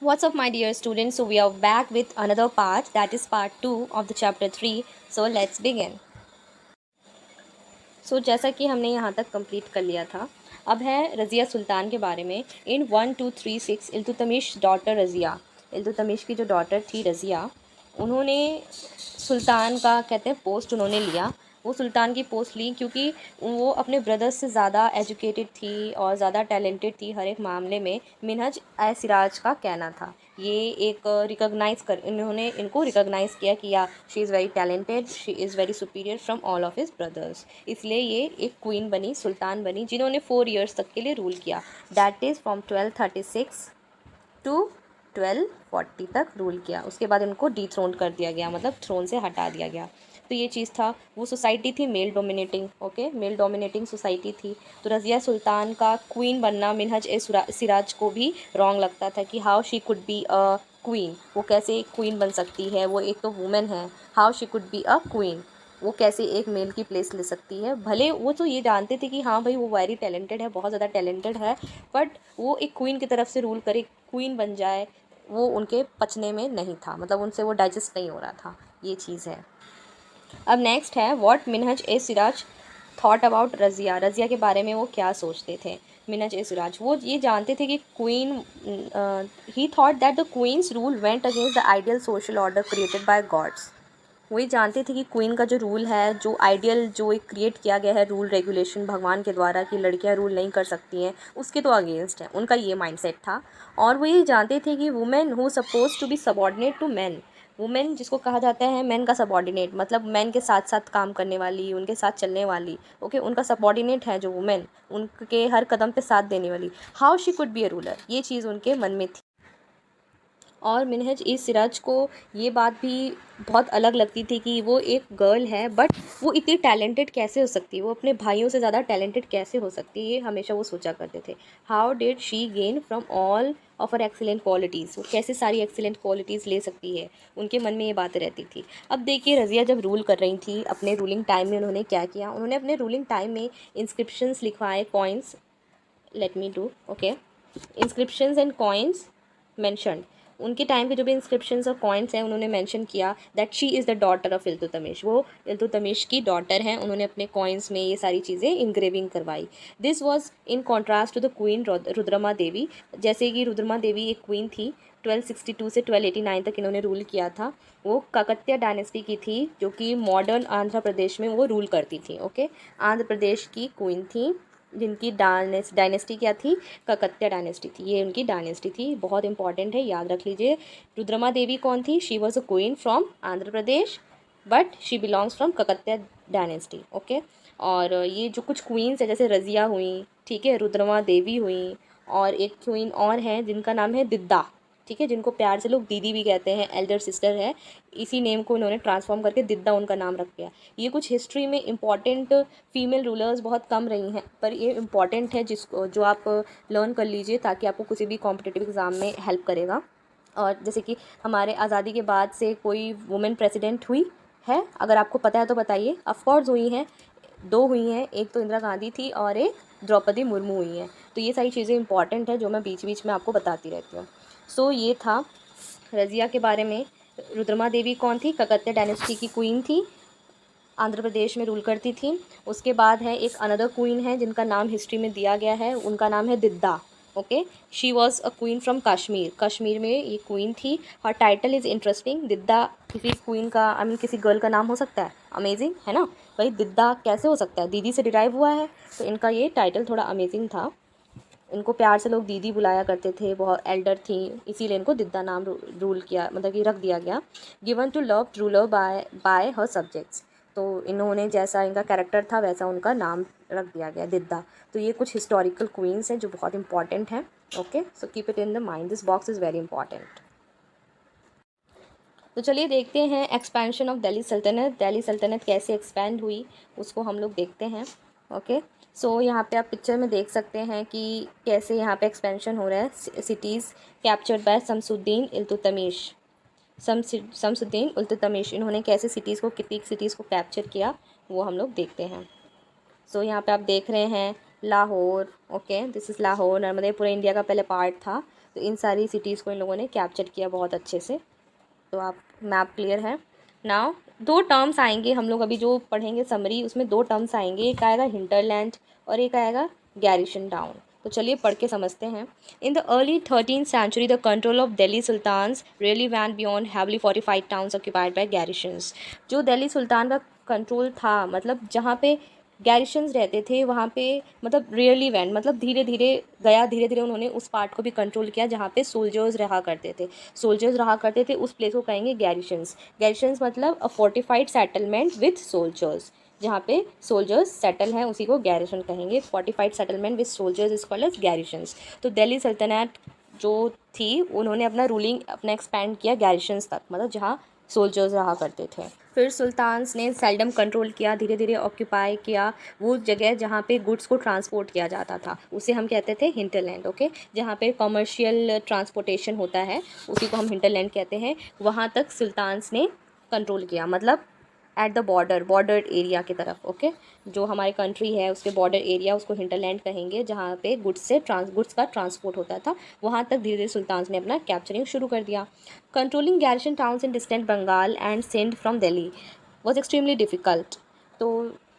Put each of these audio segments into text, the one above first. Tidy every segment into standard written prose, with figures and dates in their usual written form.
What's up, my dear students? So, we are back with another part, that is part 2 of the chapter 3. So, let's begin. जैसा कि हमने यहाँ तक complete कर लिया था, अब है रज़िया सुल्तान के बारे में। इन 1236 इल्तुतमिश डॉटर रज़िया, इल्तुतमिश की जो डॉटर थी रज़िया, उन्होंने सुल्तान का कहते हैं पोस्ट उन्होंने लिया। वो सुल्तान की पोस्ट ली क्योंकि वो अपने ब्रदर्स से ज़्यादा एजुकेटेड थी और ज़्यादा टैलेंटेड थी हर एक मामले में, मिनहज ए सिराज का कहना था। ये एक इन्होंने इनको रिकॉग्नाइज़ किया कि या she is very talented, she is very superior from all of his brothers. इसलिए ये एक क्वीन बनी, सुल्तान बनी, जिन्होंने 4 ईयर्स तक के लिए रूल किया। दैट इज़ फ्रॉम 1236 टू 1240 तक रूल किया। उसके बाद इनको डिथ्रोन कर दिया गया, मतलब थ्रोन से हटा दिया गया। तो ये चीज़ था। वो सोसाइटी थी male dominating, okay, male dominating society थी। तो रज़िया सुल्तान का क्वीन बनना मिनहज ए सिराज को भी रॉन्ग लगता था कि how she could be a queen, वो कैसे एक क्वीन बन सकती है, वो एक तो वुमेन है, how she could be a queen, वो कैसे एक मेल की प्लेस ले सकती है। भले वो तो ये जानते थे कि हाँ भाई वो वेरी टैलेंटेड है, बहुत ज़्यादा टैलेंटेड है, बट वो एक क्वीन की तरफ से रूल करे, क्वीन बन जाए, वो उनके पचने में नहीं था, मतलब उनसे वो डाइजेस्ट नहीं हो रहा था। ये चीज़ है। अब नेक्स्ट है what Minhaj i Siraj thought about Razia, Razia के बारे में वो क्या सोचते थे। मिनहज ए सिराज वो ये जानते थे कि queen, he thought that the queen's rule went against the ideal social order created by gods. वही जानते थे कि क्वीन का जो रूल है, जो आइडियल जो एक क्रिएट किया गया है रूल रेगुलेशन भगवान के द्वारा कि लड़कियां रूल नहीं कर सकती हैं, उसके तो अगेंस्ट है, उनका ये माइंडसेट था। और वो ये जानते थे कि women who suppose to be subordinate to man, women जिसको कहा जाता है मैन का सबॉर्डिनेट, मतलब मैन के साथ साथ काम करने वाली, उनके साथ चलने वाली, ओके, उनका सबॉर्डिनेट है जो वुमेन, उनके हर कदम पे साथ देने वाली, how she could be a ruler, ये चीज़ उनके मन में थी। और मिनहज ई सिराज को ये बात भी बहुत अलग लगती थी कि वो एक गर्ल है, बट वो इतनी टैलेंटेड कैसे हो सकती है, वो अपने भाइयों से ज़्यादा टैलेंटेड कैसे हो सकती है, ये हमेशा वो सोचा करते थे। How did she gain from all of her excellent qualities, वो कैसे सारी एक्सीलेंट क्वालिटीज़ ले सकती है, उनके मन में ये बातें रहती थी। अब देखिए रज़िया जब रूल कर रही थी अपने रूलिंग टाइम में, उन्होंने क्या किया, उन्होंने अपने रूलिंग टाइम में इंस्क्रिप्शंस लिखवाए, coins, let me do, okay, inscriptions and coins mentioned, उनके टाइम पे जो भी इंस्क्रिप्शंस और कॉइन्स हैं उन्होंने मेंशन किया that she is the daughter of Iltutmish, वो इल्तुतमिश की डॉटर हैं। उन्होंने अपने कॉइन्स में ये सारी चीज़ें इंग्रेविंग करवाई। This was in contrast to the queen Rudrama Devi, जैसे कि रुद्रमा देवी एक क्वीन थी, 1262 से 1289 तक इन्होंने रूल किया था। वो काकत्य डायनेस्टी की थी, जो कि मॉडर्न आंध्र प्रदेश में वो रूल करती थी, ओके, आंध्र प्रदेश की क्वीन थी, जिनकी डायनेस्टी क्या थी, ककत्या डायनेस्टी थी, ये उनकी डायनेस्टी थी, बहुत इंपॉर्टेंट है, याद रख लीजिए। रुद्रमा देवी कौन थी, she was a queen from Andhra Pradesh, but she belongs from Kakatiya dynasty, okay. और ये जो कुछ क्वींस है जैसे रज़िया हुई, ठीक है, रुद्रमा देवी हुई, और एक क्वीन और है जिनका नाम है दिद्दा, ठीक है, जिनको प्यार से लोग दीदी भी कहते हैं, एल्डर सिस्टर है, इसी नेम को इन्होंने ट्रांसफॉर्म करके दिद्दा उनका नाम रख दिया। ये कुछ हिस्ट्री में इंपॉर्टेंट फीमेल रूलर्स बहुत कम रही हैं, पर ये इंपॉर्टेंट है जिसको जो आप लर्न कर लीजिए, ताकि आपको किसी भी कॉम्पिटिटिव एग्ज़ाम में हेल्प करेगा। और जैसे कि हमारे आज़ादी के बाद से कोई वुमेन प्रेसिडेंट हुई है, अगर आपको पता है तो बताइए। ऑफकोर्स हुई हैं, दो हुई हैं, एक तो इंदिरा गांधी थी और एक द्रौपदी मुर्मू हुई हैं। तो ये सारी चीज़ें इंपॉर्टेंट है जो मैं बीच बीच में आपको बताती रहती हूँ। ये था रज़िया के बारे में। रुद्रमा देवी कौन थी, ककत्या डायनेस्टी की क्वीन थी, आंध्र प्रदेश में रूल करती थी। उसके बाद है एक अनदर क्वीन है जिनका नाम हिस्ट्री में दिया गया है, उनका नाम है Didda, okay, she was a queen from Kashmir, Kashmir में ये क्वीन थी। हर टाइटल इज़ इंटरेस्टिंग, दिद्दा किसी क्वीन का, आई मीन किसी गर्ल का नाम हो सकता है, अमेजिंग है ना भाई, दिद्दा कैसे हो सकता है, दीदी से डिराइव हुआ है, तो इनका ये टाइटल थोड़ा अमेजिंग था। इनको प्यार से लोग दीदी बुलाया करते थे, बहुत एल्डर थी, इसीलिए इनको दिद्दा नाम रूल किया, मतलब कि रख दिया गया। Given to love ruler by by her subjects, तो इन्होंने जैसा इनका कैरेक्टर था वैसा उनका नाम रख दिया गया दिद्दा। तो ये कुछ हिस्टोरिकल क्वींस हैं जो बहुत इंपॉर्टेंट हैं, okay, so keep it in the mind, this box is very important. तो चलिए देखते हैं एक्सपेंशन ऑफ दिल्ली सल्तनत, दिल्ली सल्तनत कैसे एक्सपेंड हुई उसको हम लोग देखते हैं, ओके। यहाँ पे आप पिक्चर में देख सकते हैं कि कैसे यहाँ पे एक्सपेंशन हो रहा है। Cities captured by Shamsuddin Iltutmish, Shamsuddin Iltutmish, इन्होंने कैसे सिटीज़ को, कितनी सिटीज़ को कैप्चर किया वो हम लोग देखते हैं। यहाँ पे आप देख रहे हैं Lahore, okay, this is Lahore, Narmada पूरे इंडिया का पहले पार्ट था। तो इन सारी सिटीज़ को इन लोगों ने कैप्चर किया बहुत अच्छे से। तो आप मैप क्लियर है नाउ। दो टर्म्स आएंगे हम लोग अभी जो पढ़ेंगे समरी, उसमें दो टर्म्स आएंगे, एक आएगा हिंटरलैंड और एक आएगा गैरिशन टाउन। तो चलिए पढ़ के समझते हैं। In the early 13th century the control of Delhi sultans really went beyond heavily fortified towns occupied by garrisons. जो दिल्ली सुल्तान का कंट्रोल था, मतलब जहाँ पे गैरिशंस रहते थे वहाँ पे, मतलब रियली वैन मतलब धीरे धीरे गया, धीरे धीरे उन्होंने उस पार्ट को भी कंट्रोल किया जहाँ पे सोल्जर्स रहा करते थे। सोल्जर्स रहा करते थे उस प्लेस को कहेंगे गैरिशंस। गैरिशंस मतलब a fortified settlement with soldiers, जहाँ पे सोल्जर्स सेटल हैं उसी को गैरिशन कहेंगे। Fortified settlement with soldiers is called as garrisons. तो दिल्ली सल्तनत जो थी उन्होंने अपना रूलिंग अपना एक्सपैंड किया गैरिशंस तक, मतलब जहाँ सोल्जर्स रहा करते थे। फिर सुल्तान्स ने सेल्डम कंट्रोल किया, धीरे धीरे ऑक्यूपाई किया वो जगह जहाँ पे गुड्स को ट्रांसपोर्ट किया जाता था, उसे हम कहते थे हिंटरलैंड। ओके, जहाँ पे कमर्शियल ट्रांसपोर्टेशन होता है उसी को हम हिंटरलैंड कहते हैं। वहाँ तक सुल्तान्स ने कंट्रोल किया, मतलब एट द बॉर्डर एरिया की तरफ। ओके, जो हमारी कंट्री है उसके बॉर्डर एरिया उसको हिंटरलैंड कहेंगे, जहाँ पे गुड्स का ट्रांसपोर्ट होता था, वहाँ तक धीरे धीरे सुल्तान्स ने अपना कैप्चरिंग शुरू कर दिया। Controlling garrison towns in distant Bengal and Sindh from Delhi was extremely difficult. तो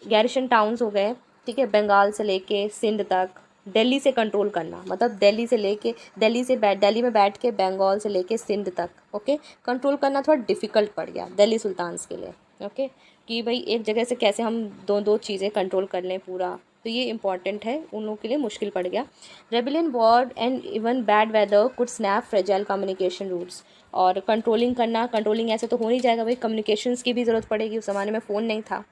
गैरिशन टाउन्स हो गए, ठीक है, बंगाल से लेके सिंध तक, दिल्ली से कंट्रोल करना, मतलब दिल्ली में बैठ के बंगाल से लेके सिंध तक, ओके, कंट्रोल करना थोड़ा डिफ़िकल्ट पड़ गया दिल्ली सुल्तान्स के लिए। ओके, कि भाई एक जगह से कैसे हम दो दो चीज़ें कंट्रोल कर लें पूरा, तो ये इंपॉर्टेंट है, उन लोगों के लिए मुश्किल पड़ गया। Rebellion war and even bad weather could snap fragile communication routes. और कंट्रोलिंग ऐसे तो हो नहीं जाएगा भाई, कम्युनिकेशंस की भी ज़रूरत पड़ेगी, उस ज़माने में फ़ोन नहीं था।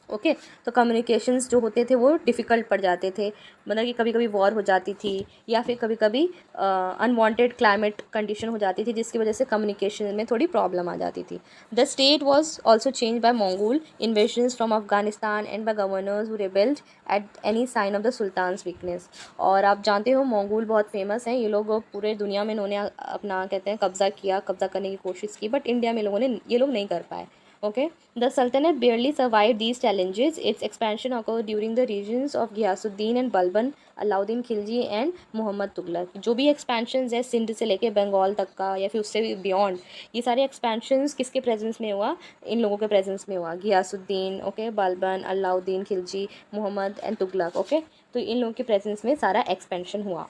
ओके, तो कम्युनिकेशंस जो होते थे वो डिफ़िकल्ट पड़ जाते थे, मतलब कि कभी कभी वॉर हो जाती थी या फिर कभी कभी अनवांटेड क्लाइमेट कंडीशन हो जाती थी जिसकी वजह से कम्युनिकेशन में थोड़ी प्रॉब्लम आ जाती थी। The state was also change by Mongol invasions from Afghanistan and by governors who rebelled at any sign of the sultan's weakness. और आप जानते हो मंगोल बहुत फेमस हैं, ये लोग पूरे दुनिया में इन्होंने अपना कहते हैं कब्ज़ा करने की कोशिश की, बट इंडिया में ये लोग नहीं कर पाए। Okay, the Sultanate barely survived these challenges. Its expansion occurred during the reigns of Ghiyasuddin and Balban, Alauddin Khilji and Mohammad Tughlaq. जो भी एक्सपेंशंस है सिंध से लेके बंगाल तक का या फिर उससे भी बियॉन्ड, ये सारे एक्सपेंशंस किसके प्रेजेंस में हुआ? इन लोगों के प्रेजेंस में हुआ, Ghiyasuddin, okay, Balban, Alauddin Khilji, Mohammad and Tughlaq. Okay, तो इन लोगों के प्रेजेंस में सारा एक्सपेंशन हुआ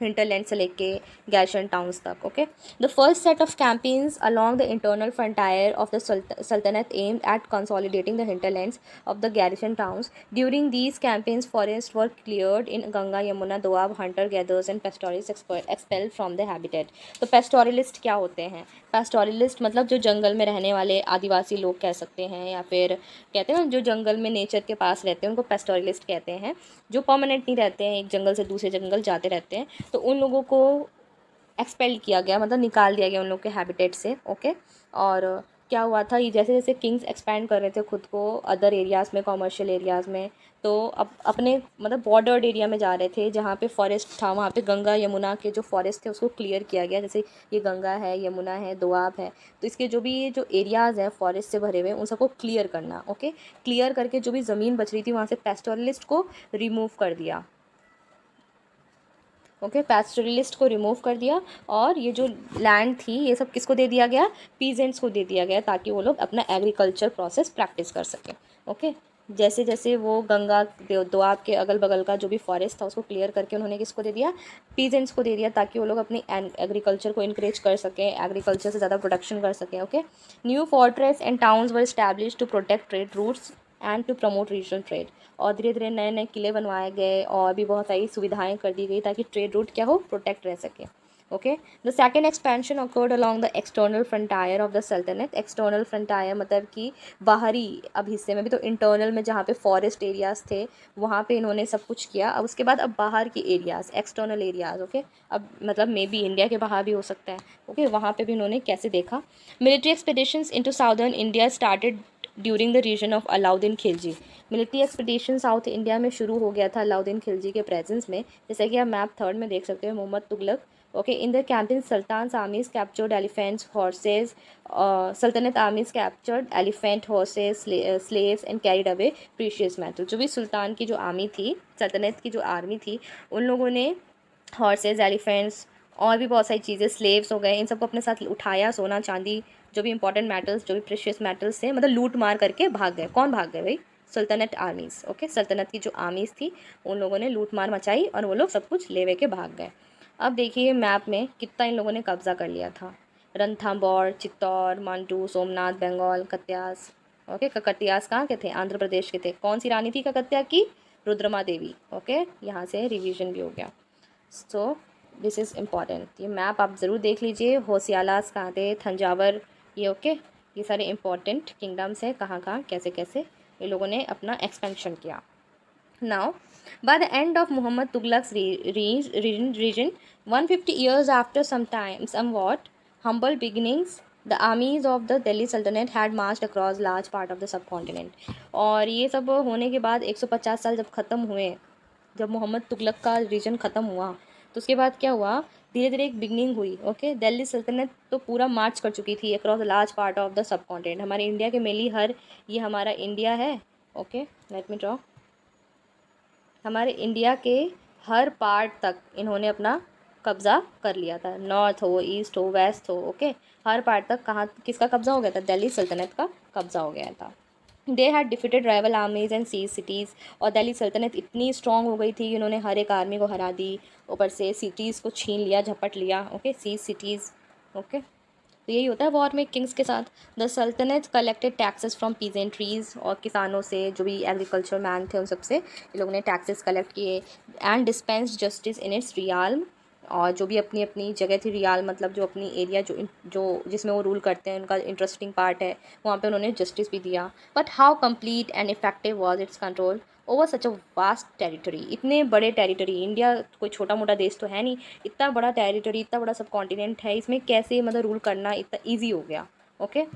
हिंटरलैंड से लेके गैरिशन टाउन्स तक। Okay, the first set of campaigns along the internal frontier of the saltanat aimed at consolidating the hinterlands of the garrison towns. During these campaigns forests were cleared in Ganga Yamuna Doab hunter gatherers and pastoralist expelled from the habitat. तो pastoralist क्या होते हैं? Pastoralist मतलब जो जंगल में रहने वाले आदिवासी लोग कह सकते हैं, या फिर कहते हैं जो जंगल में नेचर के पास रहते हैं उनको पेस्टोरलिस्ट कहते हैं। जो परमानेंट नहीं रहते हैं, एक जंगल से दूसरे जंगल जाते रहते हैं, तो उन लोगों को एक्सपेल किया गया, मतलब निकाल दिया गया उन लोग के हैबिटेट से। ओके, और क्या हुआ था, ये जैसे जैसे किंग्स एक्सपैंड कर रहे थे खुद को अदर एरियाज़ में, कॉमर्शियल एरियाज़ में, तो अब अपने मतलब बॉर्डर्ड एरिया में जा रहे थे जहाँ पे फॉरेस्ट था, वहाँ पे गंगा यमुना के जो फॉरेस्ट थे उसको क्लियर किया गया। जैसे ये गंगा है, यमुना है, दोआब है, तो इसके जो भी ये जो एरियाज़ हैं फॉरेस्ट से भरे हुए उन सबको क्लियर करना। ओके, क्लियर करके जो भी ज़मीन बच रही थी वहाँ से पेस्टोरलिस्ट को रिमूव कर दिया। ओके, पैस्टोरलिस्ट को रिमूव कर दिया, और ये जो लैंड थी ये सब किसको दे दिया गया? पीजेंट्स को दे दिया गया, ताकि वो लोग अपना एग्रीकल्चर प्रोसेस प्रैक्टिस कर सकें। ओके, जैसे जैसे वो गंगा दोआब के अगल बगल का जो भी फॉरेस्ट था उसको क्लियर करके उन्होंने किसको दे दिया? पीजेंट्स को दे दिया, ताकि वो लोग अपनी एग्रीकल्चर को इनक्रेज कर सकें, एग्रीकल्चर से ज़्यादा प्रोडक्शन कर सकें। Okay, new fortress and towns were establish to protect trade routes and to promote regional trade. और धीरे धीरे नए नए किले बनवाए गए और भी बहुत सारी सुविधाएं कर दी गई ताकि ट्रेड रूट क्या हो, प्रोटेक्ट रह सके। Okay, the second expansion occurred along the external frontier of the सल्तनत। एक्सटर्नल फ्रंटायर मतलब कि बाहरी अब हिस्से में भी, तो इंटरनल में जहाँ पे फॉरेस्ट एरियाज़ थे वहाँ पे इन्होंने सब कुछ किया। अब उसके बाद अब बाहर के एरियाज़, एक्सटर्नल एरियाज़, ओके, अब मतलब मे बी इंडिया के बाहर भी हो सकता है। ओके, वहाँ पे भी इन्होंने कैसे देखा। Military expeditions into southern India started during the region of Alauddin Khilji. Military expedition south India में शुरू हो गया था अलाउद्दीन खिलजी के प्रेजेंस में, जैसे कि आप मैप थर्ड में देख सकते हो, Mohammad Tughlaq. Okay, in the campaign sultans armies captured elephants, horses, saltanat armies captured elephant, horses, slaves and carried away precious metal. जो भी सुल्तान की जो आर्मी थी, सल्तनत की जो आर्मी थी, उन लोगों ने हॉर्सेज, एलिफेंट्स और भी बहुत सारी चीज़ें, स्लेव्स हो गए, इन सबको अपने साथ उठाया, सोना चांदी, जो भी इंपॉर्टेंट मेटल्स, जो भी प्रेशियस मेटल्स थे, मतलब लूट मार करके भाग गए। कौन भाग गए भाई? सल्तनत आर्मीज़। ओके, सल्तनत की जो आर्मीज़ थी उन लोगों ने लूट मार मचाई और वो लोग सब कुछ ले वे के भाग गए। अब देखिए मैप में कितना इन लोगों ने कब्जा कर लिया था। रणथंबोर, चित्तौड़, मांडू, सोमनाथ, बंगाल, कत्यास। ओके, ककतियास कहाँ के थे? आंध्र प्रदेश के थे। कौन सी रानी थी ककतिया की? रुद्रमा देवी। ओके, यहाँ से रिवीजन भी हो गया। So this is important. ये मैप आप ज़रूर देख लीजिए। होशियालास कहाँ थे? थंजावर। ये ओके, ये सारे इंपॉर्टेंट किंगडम्स हैं, कहाँ कहाँ कैसे कैसे ये लोगों ने अपना एक्सपेंशन किया। Now, by the end of Muhammad Tughlaq's region, 150 years after somewhat humble beginnings, the armies of the Delhi Sultanate had marched across large part of the subcontinent. और ये सब होने के बाद 150 साल जब ख़त्म हुए, जब मोहम्मद तुगलक का रीजन ख़त्म हुआ, तो उसके बाद क्या हुआ? धीरे धीरे एक बिगनिंग हुई। ओके, दिल्ली सल्तनत तो पूरा मार्च कर चुकी थी across large part of the sub continent. हमारे इंडिया के मेनली ये हमारा इंडिया है। Okay, let me draw. हमारे इंडिया के हर पार्ट तक इन्होंने अपना कब्ज़ा कर लिया था। नॉर्थ हो, ईस्ट हो, वेस्ट हो। ओके, हर पार्ट तक कहाँ किसका कब्ज़ा हो गया था? दिल्ली सल्तनत का कब्ज़ा हो गया था। They had defeated rival armies and seize cities. और दिल्ली सल्तनत इतनी स्ट्रॉन्ग हो गई थी कि उन्होंने हर एक आर्मी को हरा दी, ऊपर से सिटीज़ को छीन लिया, झपट लिया। Okay, seize cities. ओके, तो यही होता है वॉर में किंग्स के साथ। द सल्तनत कलेक्टेड टैक्सेस फ्रॉम पीजेंट्रीज, और किसानों से, जो भी एग्रीकल्चर मैन थे उन सबसे ये लोगों ने टैक्सेस कलेक्ट किए। And dispense justice in its realm, और जो भी अपनी अपनी जगह थी, रियाल मतलब जो अपनी एरिया जो जिसमें वो रूल करते हैं, उनका इंटरेस्टिंग पार्ट है, वहाँ पे उन्होंने जस्टिस भी दिया। But how complete and effective was it's control over such a vast territory. इतने बड़े टेरिटरी, इंडिया कोई छोटा मोटा देश तो है नहीं, इतना बड़ा टेरिटरी, इतना बड़ा सब कॉन्टिनेंट है, इसमें कैसे मतलब रूल करना इतना ईजी हो गया। ओके,